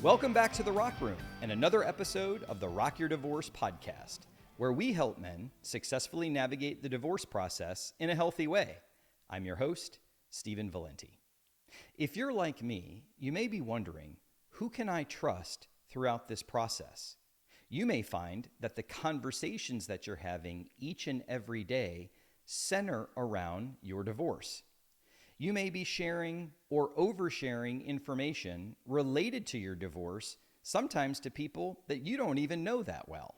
Welcome back to the Rock Room and another episode of the Rock Your Divorce podcast, where we help men successfully navigate the divorce process in a healthy way. I'm your host, Stephen Valente. If you're like me, you may be wondering, who can I trust throughout this process? You may find that the conversations that you're having each and every day center around your divorce. You may be sharing or oversharing information related to your divorce, sometimes to people that you don't even know that well.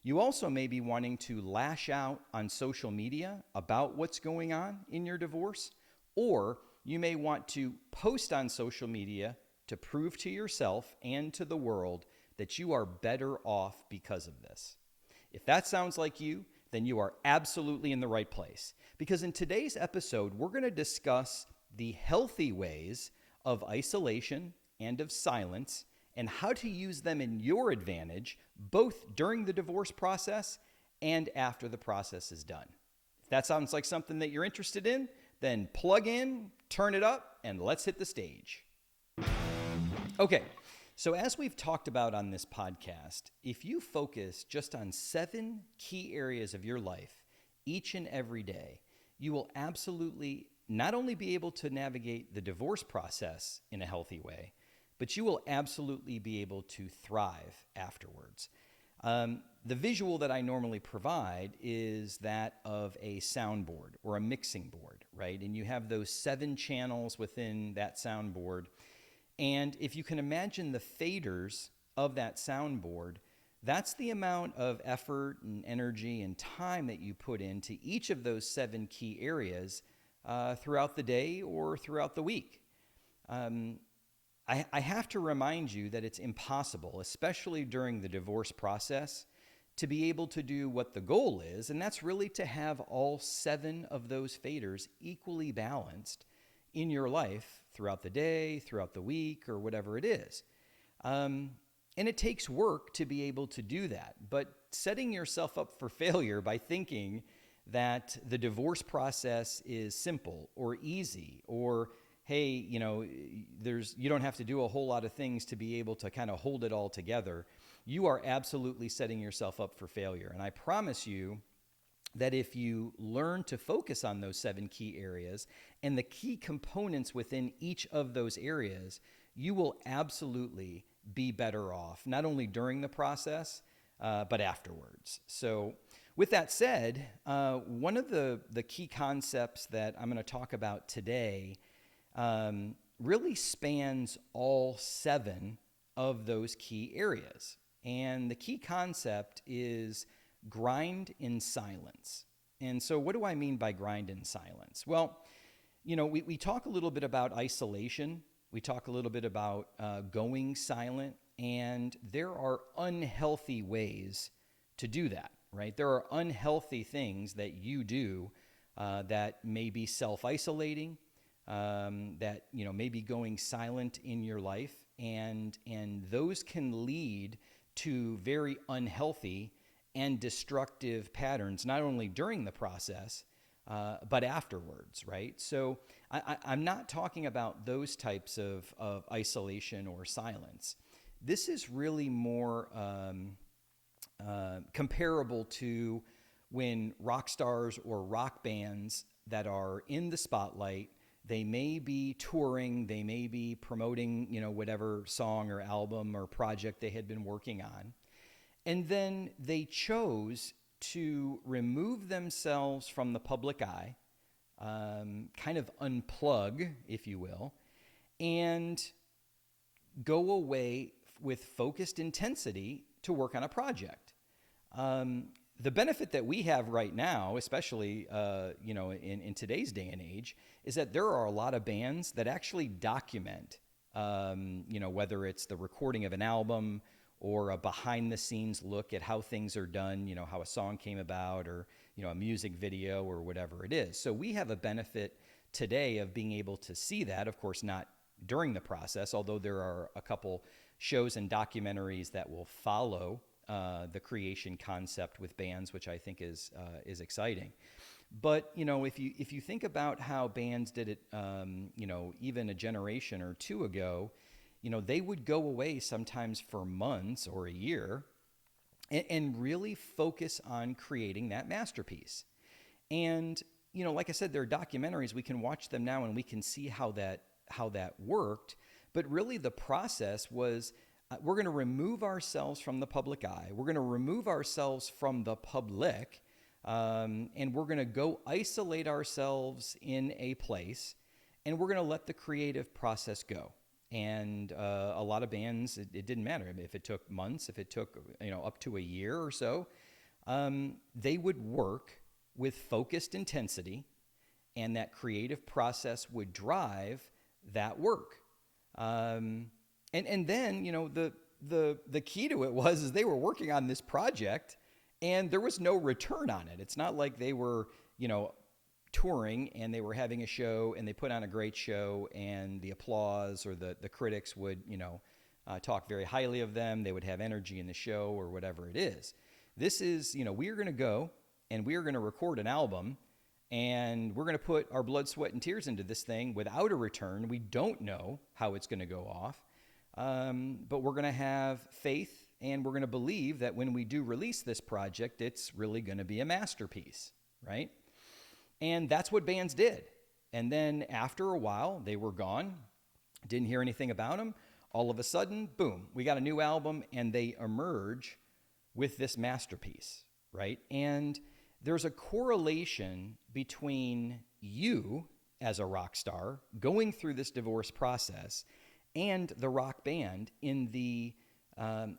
You also may be wanting to lash out on social media about what's going on in your divorce, or you may want to post on social media to prove to yourself and to the world that you are better off because of this. If that sounds like you, then you are absolutely in the right place. Because in today's episode, we're going to discuss the healthy ways of isolation and of silence and how to use them in your advantage, both during the divorce process and after the process is done. If that sounds like something that you're interested in, then plug in, turn it up, and let's hit the stage. Okay. So as we've talked about on this podcast, if you focus just on 7 key areas of your life each and every day, you will absolutely not only be able to navigate the divorce process in a healthy way, but you will absolutely be able to thrive afterwards. The visual that I normally provide is that of a soundboard or a mixing board, right? And you have those 7 channels within that soundboard. And if you can imagine the faders of that soundboard, that's the amount of effort and energy and time that you put into each of those 7 key areas throughout the day or throughout the week. I have to remind you that it's impossible, especially during the divorce process, to be able to do what the goal is, and that's really to have all 7 of those faders equally balanced in your life throughout the day, throughout the week, or whatever it is. And it takes work to be able to do that. But setting yourself up for failure by thinking that the divorce process is simple or easy, or, hey, you don't have to do a whole lot of things to be able to kind of hold it all together, you are absolutely setting yourself up for failure. And I promise you that if you learn to focus on those 7 key areas and the key components within each of those areas, you will absolutely be better off, not only during the process, but afterwards. So with that said, one of the key concepts that I'm going to talk about today really spans all 7 of those key areas. And the key concept is grind in silence. And so what do I mean by grind in silence? Well, we talk a little bit about isolation. We talk a little bit about going silent. And there are unhealthy ways to do that, right? There are unhealthy things that you do that may be self-isolating, that may be going silent in your life. And those can lead to very unhealthy and destructive patterns, not only during the process, but afterwards, right? So I'm not talking about those types of isolation or silence. This is really more comparable to when rock stars or rock bands that are in the spotlight, they may be touring, they may be promoting, whatever song or album or project they had been working on. And then they chose to remove themselves from the public eye, kind of unplug, if you will, and go away with focused intensity to work on a project. The benefit that we have right now, especially in today's day and age, is that there are a lot of bands that actually document, whether it's the recording of an album or a behind-the-scenes look at how things are done, how a song came about, or a music video or whatever it is. So we have a benefit today of being able to see that, of course not during the process, although there are a couple shows and documentaries that will follow the creation concept with bands, which I think is exciting. But if you think about how bands did it, even a generation or two ago, they would go away sometimes for months or a year and really focus on creating that masterpiece. And, like I said, there are documentaries, we can watch them now and we can see how that worked. But really the process was, we're going to remove ourselves from the public eye. We're going to remove ourselves from the public, and we're going to go isolate ourselves in a place, and we're going to let the creative process go. And a lot of bands, it didn't matter if it took months, if it took up to a year or so, they would work with focused intensity, and that creative process would drive that work. And then the key to it was they were working on this project, and there was no return on it. It's not like they were touring and they were having a show and they put on a great show and the applause or the critics would talk very highly of them. They would have energy in the show or whatever it is. This is we are going to go and we are going to record an album, and we're going to put our blood, sweat, and tears into this thing without a return. We don't know how it's going to go off, but we're going to have faith, and we're going to believe that when we do release this project, it's really going to be a masterpiece, right? And that's what bands did. And then after a while, they were gone, didn't hear anything about them. All of a sudden, boom, we got a new album, and they emerge with this masterpiece, right? And there's a correlation between you as a rock star going through this divorce process and the rock band in the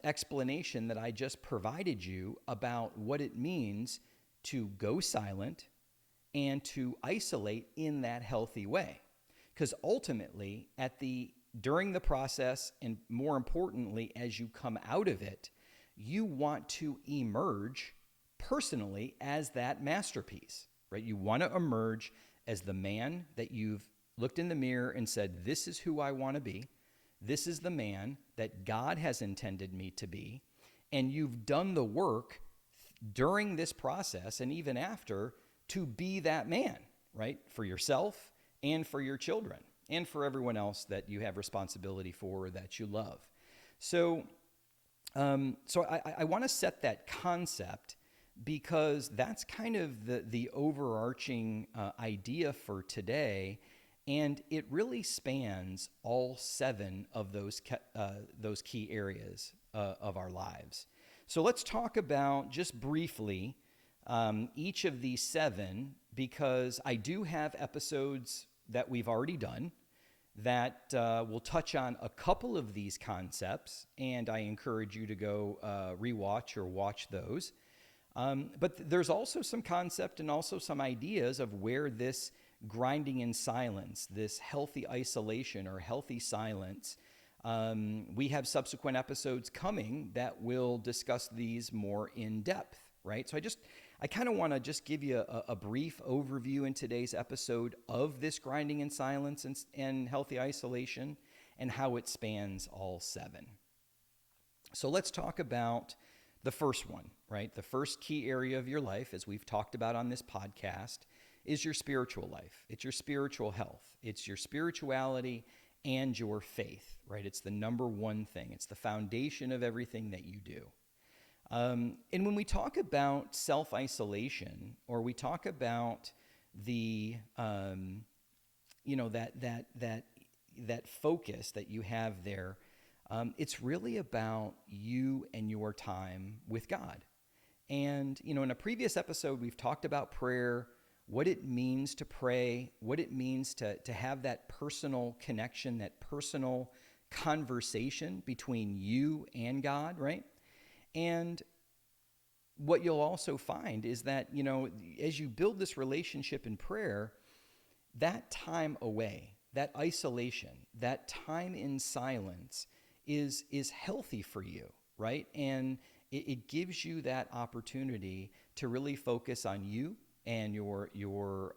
explanation that I just provided you about what it means to go silent and to isolate in that healthy way. Because ultimately, during the process, and more importantly, as you come out of it, you want to emerge personally as that masterpiece, right? You want to emerge as the man that you've looked in the mirror and said, this is who I want to be. This is the man that God has intended me to be. And you've done the work during this process and even after to be that man, right? For yourself and for your children and for everyone else that you have responsibility for or that you love. So I want to set that concept because that's kind of the overarching idea for today, and it really spans all 7 of those key areas of our lives. So let's talk about just briefly each of these 7, because I do have episodes that we've already done that will touch on a couple of these concepts, and I encourage you to go rewatch or watch those. But there's also some concept and also some ideas of where this grinding in silence, this healthy isolation or healthy silence, we have subsequent episodes coming that will discuss these more in depth, right? So I kind of want to just give you a brief overview in today's episode of this grinding in silence and healthy isolation and how it spans all 7. So let's talk about the first one, right? The first key area of your life, as we've talked about on this podcast, is your spiritual life. It's your spiritual health. It's your spirituality and your faith, right? It's the number one thing. It's the foundation of everything that you do. And when we talk about self-isolation, or we talk about the, that focus that you have there, it's really about you and your time with God. And, in a previous episode, we've talked about prayer, what it means to pray, what it means to have that personal connection, that personal conversation between you and God, right? And what you'll also find is that, as you build this relationship in prayer, that time away, that isolation, that time in silence is time for you, right? And it gives you that opportunity to really focus on you and your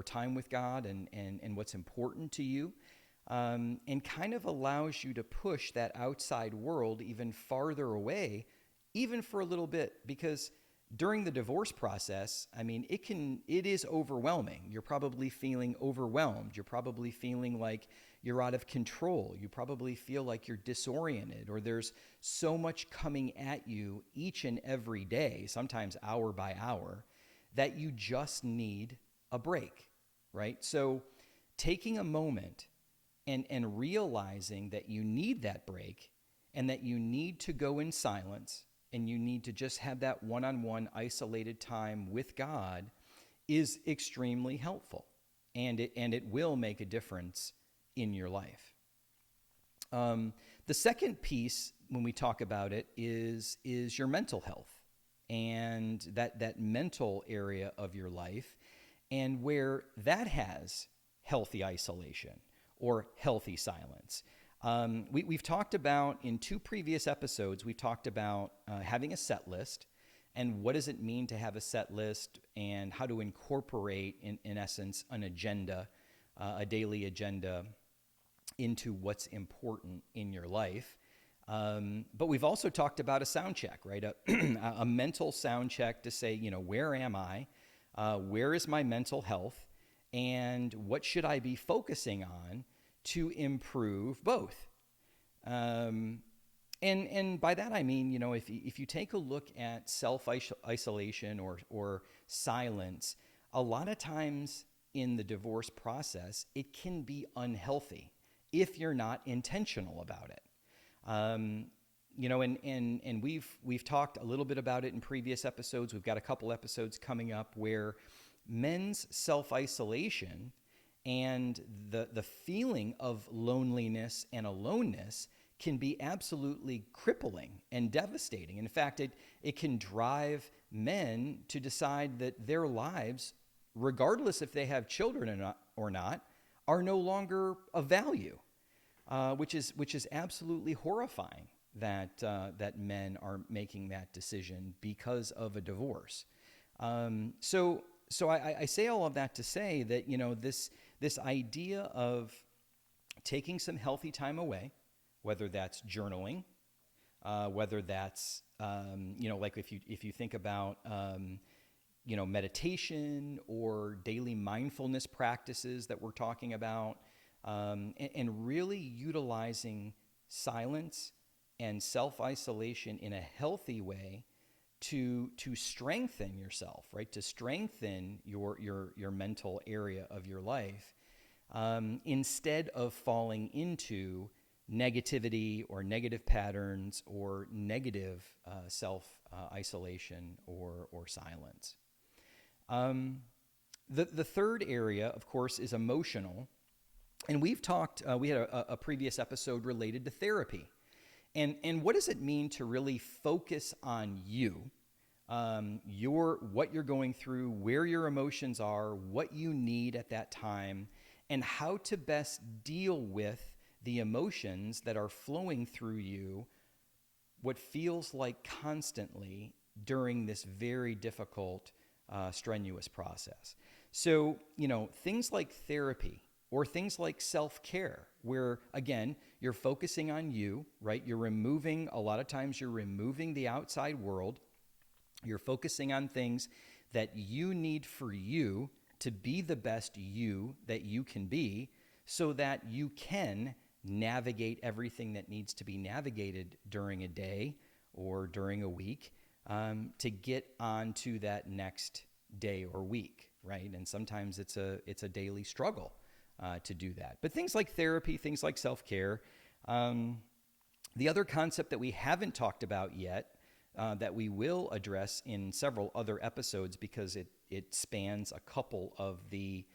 time with God and what's important to you, and kind of allows you to push that outside world even farther away, even for a little bit, because during the divorce process, I mean, it is overwhelming. You're probably feeling overwhelmed. You're probably feeling like you're out of control. You probably feel like you're disoriented, or there's so much coming at you each and every day, sometimes hour by hour, that you just need a break, right? So taking a moment and realizing that you need that break and that you need to go in silence and you need to just have that one-on-one isolated time with God is extremely helpful. And it will make a difference in your life. The second piece when we talk about it is your mental health and that mental area of your life, and where that has healthy isolation or healthy silence. We've talked about, in 2 previous episodes, we've talked about having a set list and what does it mean to have a set list and how to incorporate, in essence, an agenda, a daily agenda into what's important in your life. But we've also talked about a sound check, right? A mental sound check to say, where am I? Where is my mental health? And what should I be focusing on to improve both? And by that I mean, if you take a look at self-isolation or silence, a lot of times in the divorce process, it can be unhealthy if you're not intentional about it. And we've talked a little bit about it in previous episodes. We've got a couple episodes coming up where men's self-isolation and the feeling of loneliness and aloneness can be absolutely crippling and devastating. In fact, it can drive men to decide that their lives, regardless if they have children or not, are no longer of value, which is absolutely horrifying that men are making that decision because of a divorce. So I say all of that to say that, this idea of taking some healthy time away, whether that's journaling, whether that's, like if you think about, meditation or daily mindfulness practices that we're talking about, and really utilizing silence and self-isolation in a healthy way to strengthen yourself, right? To strengthen your mental area of your life, instead of falling into negativity or negative patterns or negative self-isolation or silence. The third area, of course, is emotional. And we've talked, we had a previous episode related to therapy. And what does it mean to really focus on you, what you're going through, where your emotions are, what you need at that time, and how to best deal with the emotions that are flowing through you, what feels like constantly during this very difficult, strenuous process. So, things like therapy or things like self-care, where, again, you're focusing on you, right? A lot of times you're removing the outside world. You're focusing on things that you need for you to be the best you that you can be, so that you can navigate everything that needs to be navigated during a day or during a week, to get on to that next day or week, right? And sometimes it's a daily struggle to do that. But things like therapy, things like self-care, the other concept that we haven't talked about yet, that we will address in several other episodes because it spans a couple of the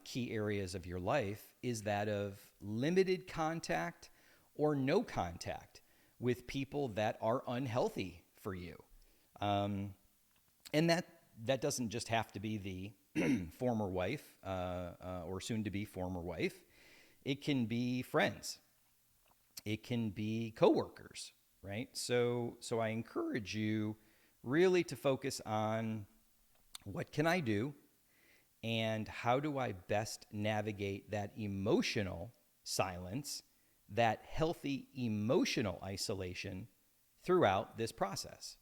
key areas of your life, is that of limited contact or no contact with people that are unhealthy for you. And that doesn't just have to be the former wife or soon-to-be former wife. It can be friends. It can be coworkers, right? So I encourage you really to focus on what can I do and how do I best navigate that emotional silence, that healthy emotional isolation throughout this process.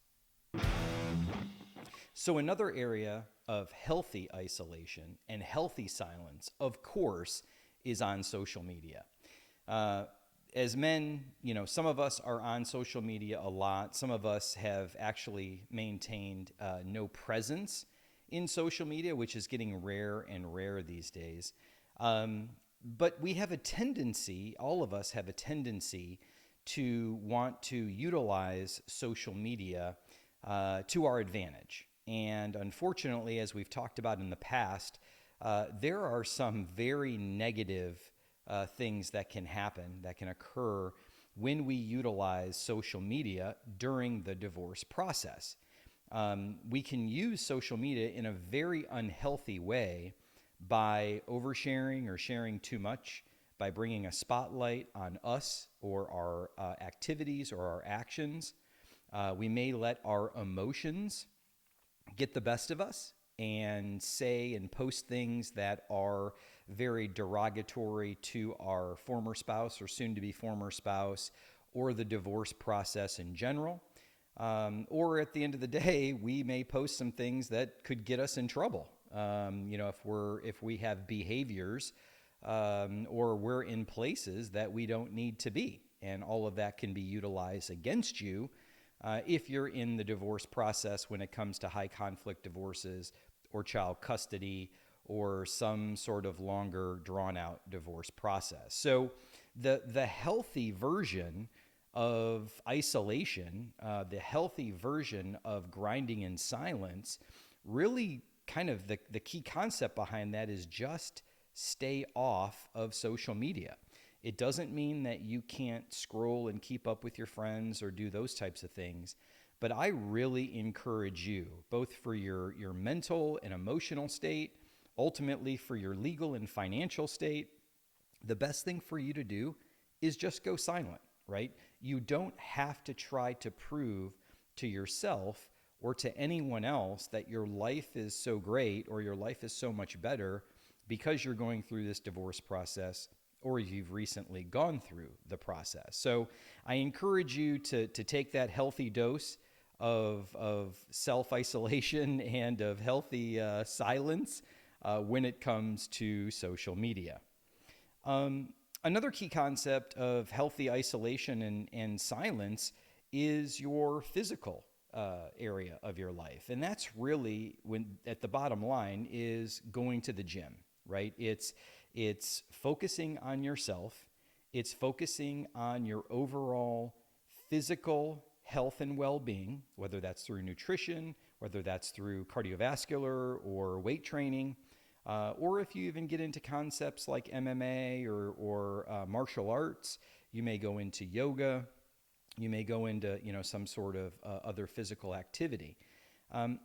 So another area of healthy isolation and healthy silence, of course, is on social media. Uh, as men, some of us are on social media a lot. Some of us have actually maintained no presence in social media, which is getting rare and rare these days. But we have a tendency, all of us have a tendency to want to utilize social media to our advantage. And unfortunately, as we've talked about in the past, there are some very negative things that can happen, that can occur when we utilize social media during the divorce process. We can use social media in a very unhealthy way by oversharing or sharing too much, by bringing a spotlight on us or our activities or our actions. We may let our emotions get the best of us and say and post things that are very derogatory to our former spouse or soon to be former spouse or the divorce process in general. Or at the end of the day, we may post some things that could get us in trouble. If we have behaviors or we're in places that we don't need to be, and all of that can be utilized against you if you're in the divorce process when it comes to high conflict divorces or child custody or some sort of longer drawn out divorce process. So the healthy version of isolation, the healthy version of grinding in silence, really kind of the key concept behind that is just stay off of social media. It doesn't mean that you can't scroll and keep up with your friends or do those types of things. But I really encourage you, both for your mental and emotional state, ultimately for your legal and financial state, the best thing for you to do is just go silent, right? You don't have to try to prove to yourself or to anyone else that your life is so great or your life is so much better because you're going through this divorce process or you've recently gone through the process. So I encourage you to take that healthy dose of self-isolation and of healthy silence when it comes to social media. Another key concept of healthy isolation and silence is your physical area of your life. And that's really, when at the bottom line, is going to the gym, right? It's focusing on yourself. It's focusing on your overall physical health and well-being, whether that's through nutrition, whether that's through cardiovascular or weight training, or if you even get into concepts like MMA or martial arts, you may go into yoga, you may go into some sort of other physical activity.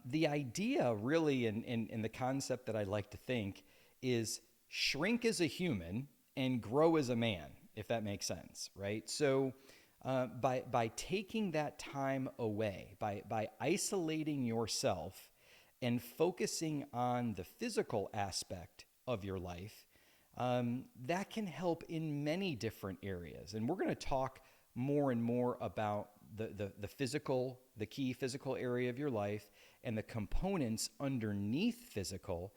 The idea really, and the concept that I like to think is shrink as a human and grow as a man, if that makes sense, right? So by taking that time away, by isolating yourself and focusing on the physical aspect of your life, that can help in many different areas. And we're going to talk more and more about the key physical area of your life and the components underneath physical,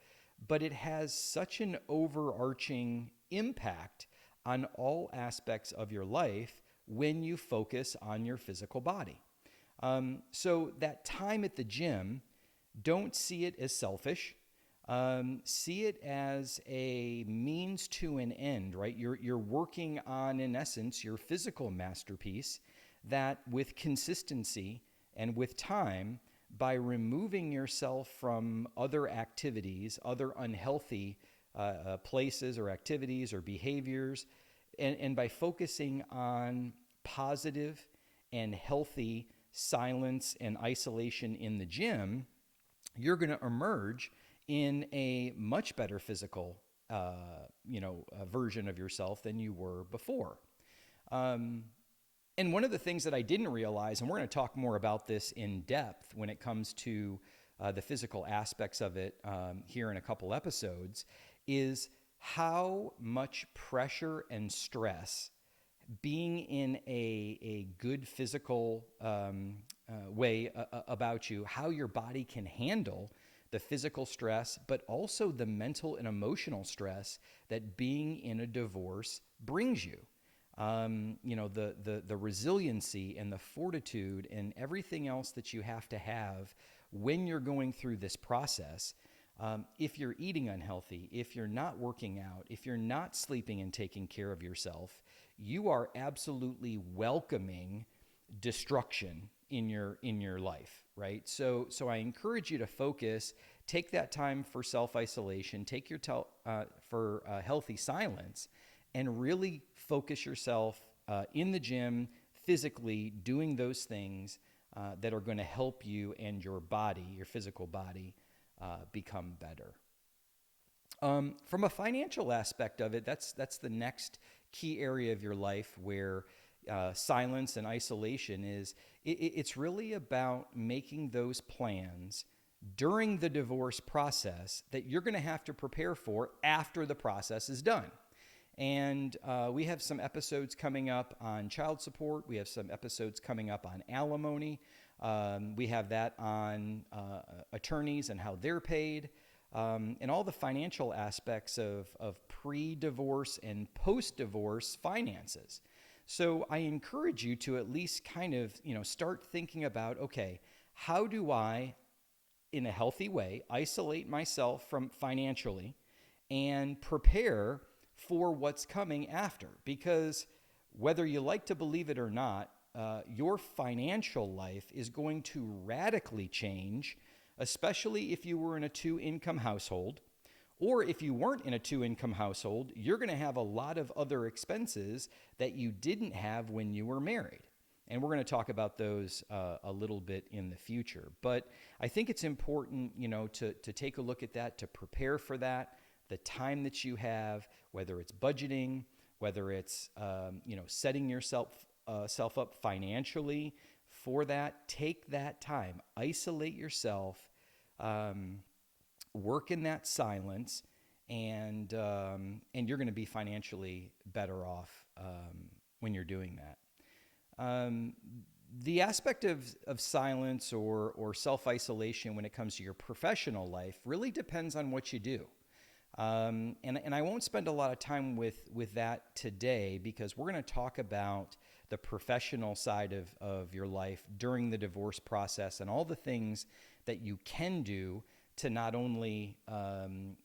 but it has such an overarching impact on all aspects of your life when you focus on your physical body. So that time at the gym, don't see it as selfish. See it as a means to an end, right? You're working on, in essence, your physical masterpiece that with consistency and with time, by removing yourself from other activities, other unhealthy places or activities or behaviors, and by focusing on positive and healthy silence and isolation in the gym, you're going to emerge in a much better physical, version of yourself than you were before. And one of the things that I didn't realize, and we're going to talk more about this in depth when it comes to the physical aspects of it here in a couple episodes, is how much pressure and stress being in a good physical way about you, how your body can handle the physical stress, but also the mental and emotional stress that being in a divorce brings you. The resiliency and the fortitude and everything else that you have to have when you're going through this process. If you're eating unhealthy, if you're not working out, if you're not sleeping and taking care of yourself, you are absolutely welcoming destruction in your life, right? So I encourage you to focus, take that time for self-isolation, take your for healthy silence, and really focus yourself in the gym, physically doing those things that are going to help you and your body, your physical body, become better. From a financial aspect of it, that's the next key area of your life where silence and isolation is. It's really about making those plans during the divorce process that you're going to have to prepare for after the process is done. And we have some episodes coming up on child support. We have some episodes coming up on alimony. We have that on attorneys and how they're paid, and all the financial aspects of pre-divorce and post-divorce finances. So I encourage you to at least kind of, start thinking about, okay, how do I, in a healthy way, isolate myself from financially and prepare for what's coming after? Because whether you like to believe it or not, your financial life is going to radically change, especially if you were in a two-income household. Or if you weren't in a two-income household, you're going to have a lot of other expenses that you didn't have when you were married. And we're going to talk about those a little bit in the future. But I think it's important, to take a look at that, to prepare for that, the time that you have, whether it's budgeting, whether it's, setting yourself up financially for that. Take that time, isolate yourself, work in that silence, and you're going to be financially better off when you're doing that. The aspect of silence or self-isolation when it comes to your professional life really depends on what you do. And I won't spend a lot of time with that today because we're going to talk about the professional side of your life during the divorce process and all the things that you can do to not only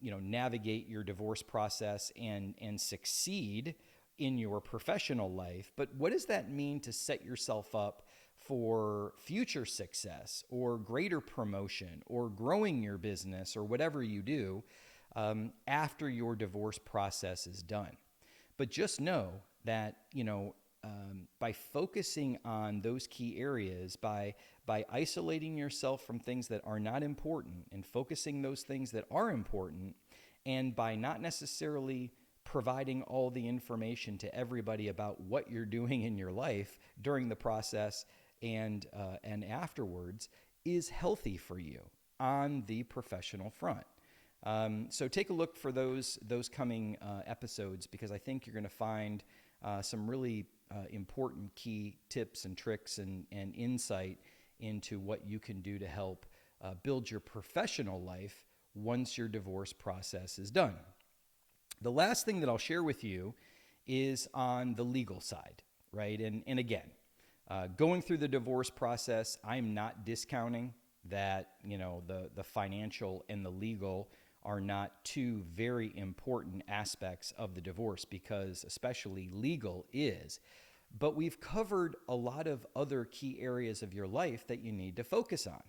navigate your divorce process and succeed in your professional life, but what does that mean to set yourself up for future success or greater promotion or growing your business or whatever you do after your divorce process is done? But just know that, by focusing on those key areas, by isolating yourself from things that are not important and focusing those things that are important, and by not necessarily providing all the information to everybody about what you're doing in your life during the process and afterwards, is healthy for you on the professional front. So take a look for those coming episodes, because I think you're going to find some really important key tips and tricks and insight into what you can do to help build your professional life once your divorce process is done. The last thing that I'll share with you is on the legal side, right? And again, going through the divorce process, I'm not discounting that, the financial and the legal are not two very important aspects of the divorce, because especially legal is. But we've covered a lot of other key areas of your life that you need to focus on.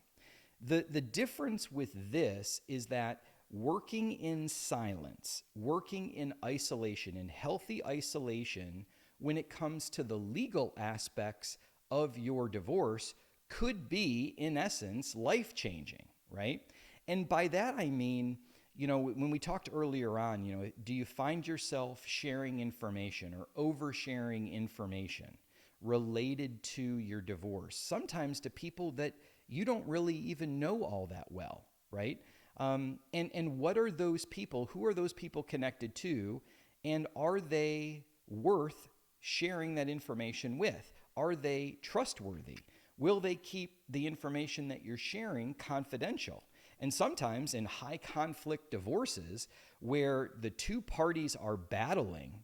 The difference with this is that working in silence, working in isolation, in healthy isolation, when it comes to the legal aspects of your divorce, could be, in essence, life-changing, right? And by that I mean, when we talked earlier on, do you find yourself sharing information or oversharing information related to your divorce, sometimes to people that you don't really even know all that well, right? And what are those people? Who are those people connected to? And are they worth sharing that information with? Are they trustworthy? Will they keep the information that you're sharing confidential? And sometimes in high conflict divorces, where the two parties are battling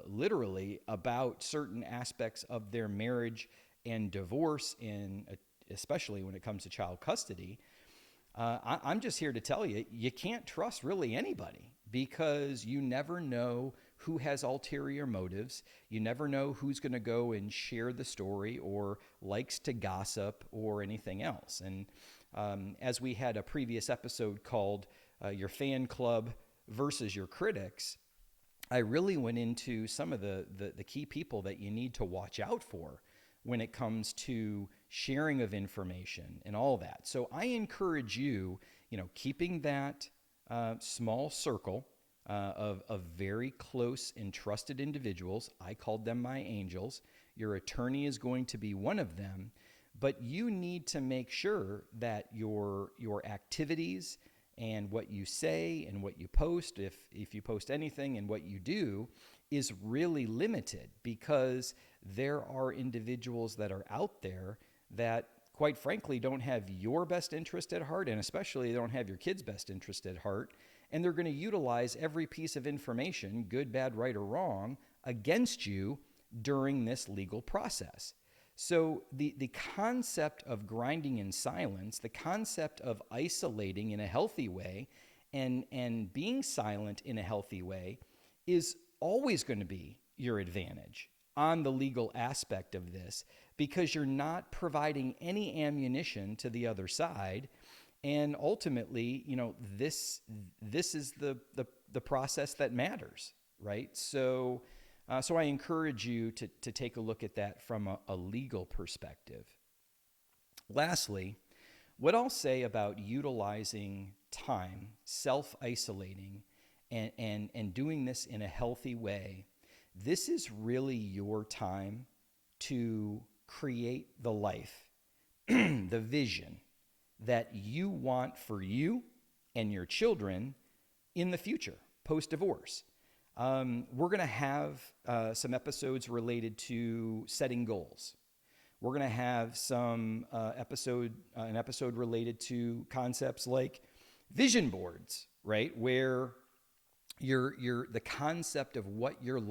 literally about certain aspects of their marriage and divorce, especially when it comes to child custody, I'm just here to tell you, you can't trust really anybody, because you never know who has ulterior motives. You never know who's going to go and share the story or likes to gossip or anything else. And as we had a previous episode called Your Fan Club versus Your Critics, I really went into some of the key people that you need to watch out for when it comes to sharing of information and all that. So I encourage you, keeping that small circle of very close and trusted individuals. I called them my angels. Your attorney is going to be one of them, but you need to make sure that your activities and what you say and what you post, if you post anything, and what you do is really limited, because there are individuals that are out there that, quite frankly, don't have your best interest at heart, and especially don't have your kids' best interest at heart. And they're going to utilize every piece of information, good, bad, right, or wrong, against you during this legal process. So the concept of grinding in silence, the concept of isolating in a healthy way and being silent in a healthy way is always going to be your advantage on the legal aspect of this, because you're not providing any ammunition to the other side. And ultimately, this is the process that matters, right? So I encourage you to take a look at that from a legal perspective. Lastly, what I'll say about utilizing time, self-isolating, and doing this in a healthy way, this is really your time to create the life, the vision that you want for you and your children in the future, post-divorce. We're going to have some episodes related to setting goals. We're going to have an episode related to concepts like vision boards, right? Where the concept of what you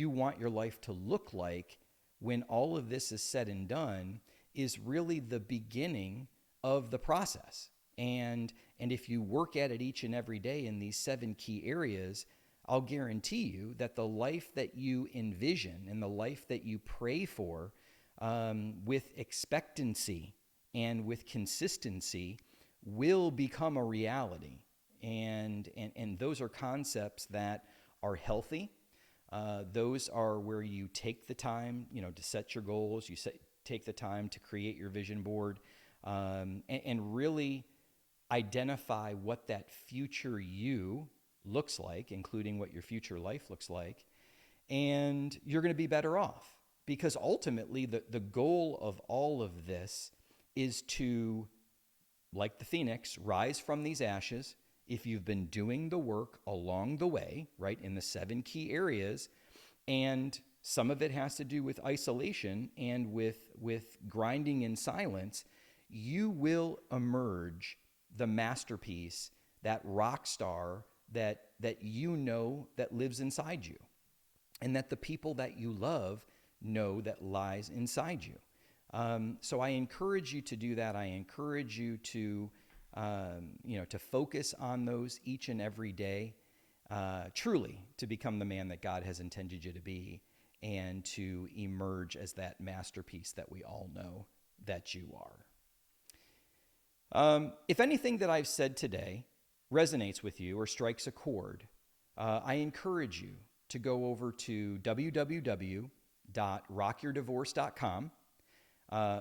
want your life to look like when all of this is said and done is really the beginning of the process. And if you work at it each and every day in these 7 key areas, I'll guarantee you that the life that you envision and the life that you pray for with expectancy and with consistency will become a reality. And those are concepts that are healthy. Those are where you take the time, to set your goals. Take the time to create your vision board, and really identify what that future you looks like, including what your future life looks like. And you're going to be better off, because ultimately the goal of all of this is to, like the phoenix, rise from these ashes. If you've been doing the work along the way, right, in the 7 key areas, and some of it has to do with isolation and with grinding in silence, you will emerge the masterpiece, that rock star that that lives inside you, and that the people that you love know that lies inside you. So I encourage you to do that. I encourage you to focus on those each and every day, truly to become the man that God has intended you to be, and to emerge as that masterpiece that we all know that you are. If anything that I've said today resonates with you or strikes a chord, I encourage you to go over to www.rockyourdivorce.com,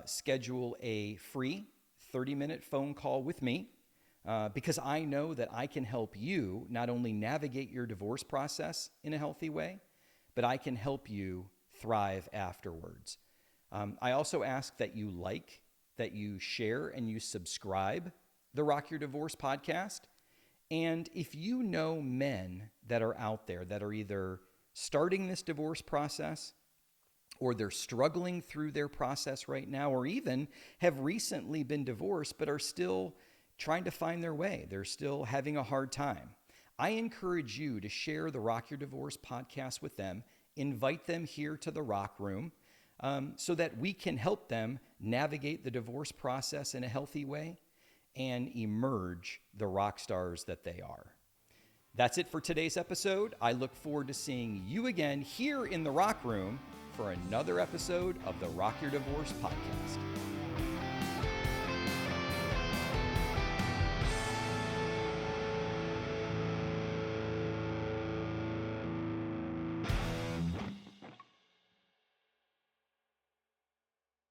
schedule a free 30-minute phone call with me, because I know that I can help you not only navigate your divorce process in a healthy way, but I can help you thrive afterwards. I also ask that you that you share, and you subscribe the Rock Your Divorce podcast. And if you know men that are out there that are either starting this divorce process or they're struggling through their process right now, or even have recently been divorced but are still trying to find their way. They're still having a hard time. I encourage you to share the Rock Your Divorce podcast with them, invite them here to the Rock Room so that we can help them navigate the divorce process in a healthy way and emerge the rock stars that they are. That's it for today's episode. I look forward to seeing you again here in the Rock Room for another episode of the Rock Your Divorce podcast.